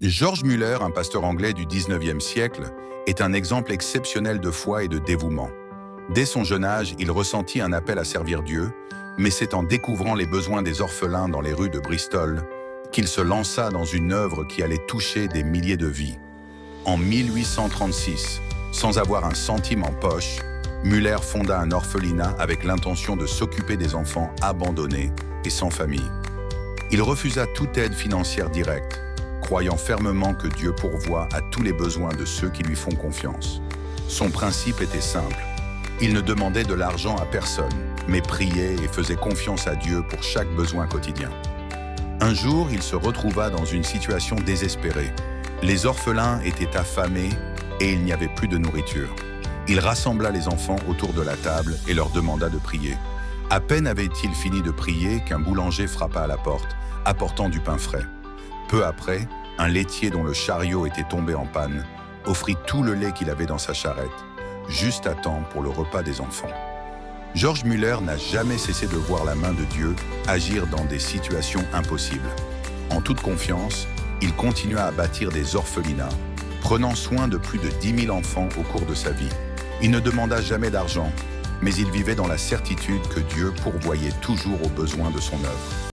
George Muller, un pasteur anglais du 19e siècle, est un exemple exceptionnel de foi et de dévouement. Dès son jeune âge, il ressentit un appel à servir Dieu, mais c'est en découvrant les besoins des orphelins dans les rues de Bristol qu'il se lança dans une œuvre qui allait toucher des milliers de vies. En 1836, sans avoir un centime en poche, Muller fonda un orphelinat avec l'intention de s'occuper des enfants abandonnés et sans famille. Il refusa toute aide financière directe, croyant fermement que Dieu pourvoit à tous les besoins de ceux qui lui font confiance. Son principe était simple. Il ne demandait de l'argent à personne, mais priait et faisait confiance à Dieu pour chaque besoin quotidien. Un jour, il se retrouva dans une situation désespérée. Les orphelins étaient affamés et il n'y avait plus de nourriture. Il rassembla les enfants autour de la table et leur demanda de prier. À peine avait-il fini de prier qu'un boulanger frappa à la porte, apportant du pain frais. Peu après, un laitier dont le chariot était tombé en panne offrit tout le lait qu'il avait dans sa charrette, juste à temps pour le repas des enfants. George Muller n'a jamais cessé de voir la main de Dieu agir dans des situations impossibles. En toute confiance, il continua à bâtir des orphelinats, prenant soin de plus de 10 000 enfants au cours de sa vie. Il ne demanda jamais d'argent, mais il vivait dans la certitude que Dieu pourvoyait toujours aux besoins de son œuvre.